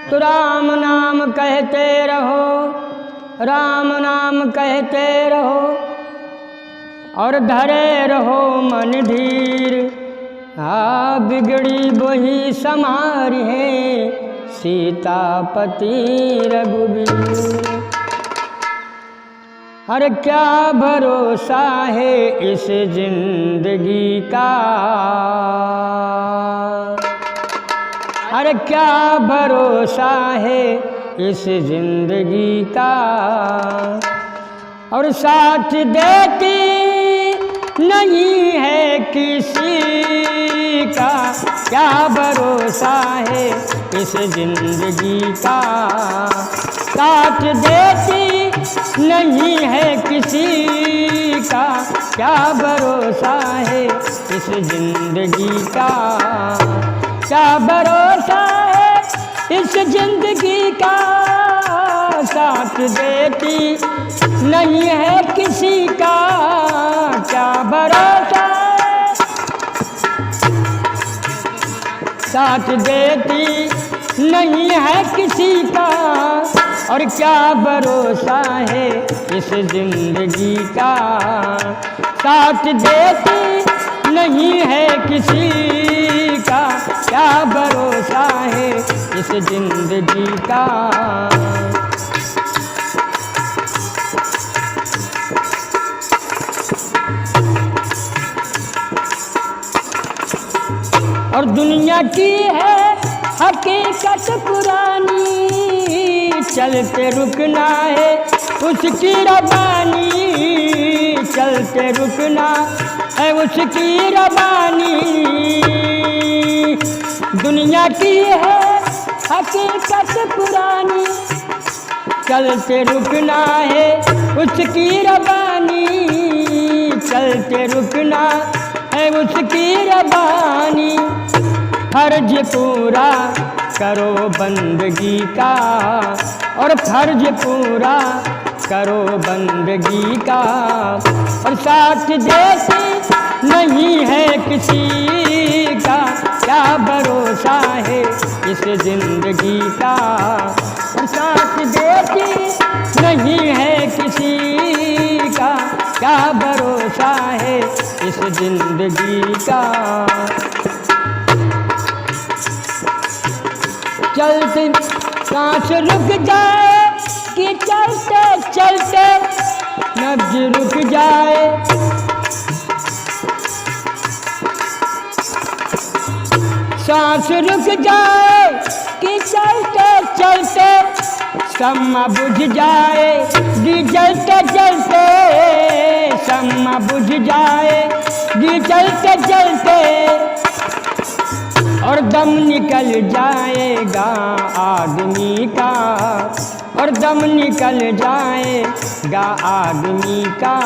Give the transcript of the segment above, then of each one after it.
तो राम नाम कहते रहो, राम नाम कहते रहो और धरे रहो मन धीर। बिगड़ी वही समारी है सीतापति रघुबीर। अरे क्या भरोसा है इस जिंदगी का, अरे क्या भरोसा है इस जिंदगी का। और साथ देती नहीं है किसी का, क्या भरोसा है इस जिंदगी का। साथ देती नहीं है किसी का, क्या भरोसा है इस जिंदगी का। क्या भरोसा है इस जिंदगी का, साथ देती नहीं है किसी का। क्या भरोसा है साथ देती नहीं है किसी का। और क्या भरोसा है इस जिंदगी का, साथ देती नहीं है किसी का। क्या भरोसा है इस जिंदगी का। और दुनिया की है हकीकत पुरानी, चलते रुकना है उसकी रवानी। चलते रुकना है उसकी रवानी। दुनिया की है हकीकत पुरानी, चलते रुकना है उसकी रवानी। चलते रुकना है उसकी रवानी। फर्ज पूरा करो बंदगी का, और फर्ज पूरा करो बंदगी का। और साथ देती नहीं है किसी का, क्या भरोसा है इस जिंदगी का। और साथ देती नहीं है किसी का, क्या भरोसा है इस जिंदगी का। चलते सांस रुक जाए कि चलते चलते नब्ज रुक जाए। सांस रुक जाए कि चलते चलते शम्मा बुझ जाए दी जलते जलते। शम्मा बुझ जाए दी जलते जलते। और दम निकल जाएगा आदमी का, और दम निकल जाएगा आदमी का।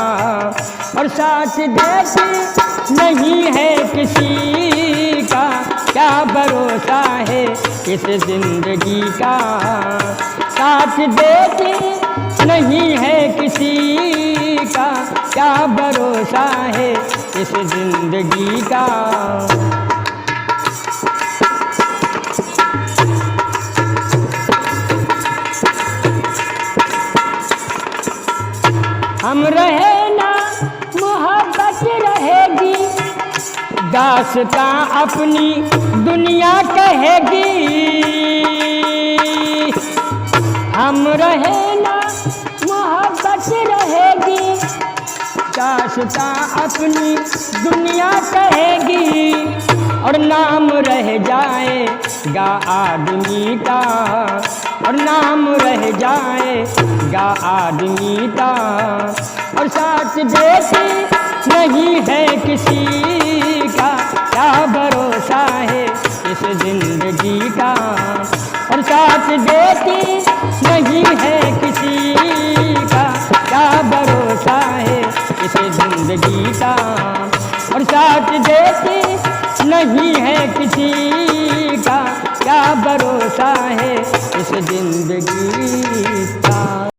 और साथ देती नहीं है किसी का, क्या भरोसा है इस जिंदगी का। साथ देती नहीं है किसी का, क्या भरोसा है इस जिंदगी का। हम रहे ना मोहब्बत रहेगी, दास्तां अपनी दुनिया कहेगी। हम रहे ना मोहब्बत रहेगी, दास्तां अपनी दुनिया कहेगी। और नाम रह जाएगा आदमी का, और नाम रह जाएगा आदमी का। और साथ देती नहीं है किसी का, क्या भरोसा है इस जिंदगी का। और साथ देती नहीं है किसी का, क्या भरोसा है इस जिंदगी का। और साथ देती नहीं है किसी का, क्या भरोसा है इस जिंदगी का।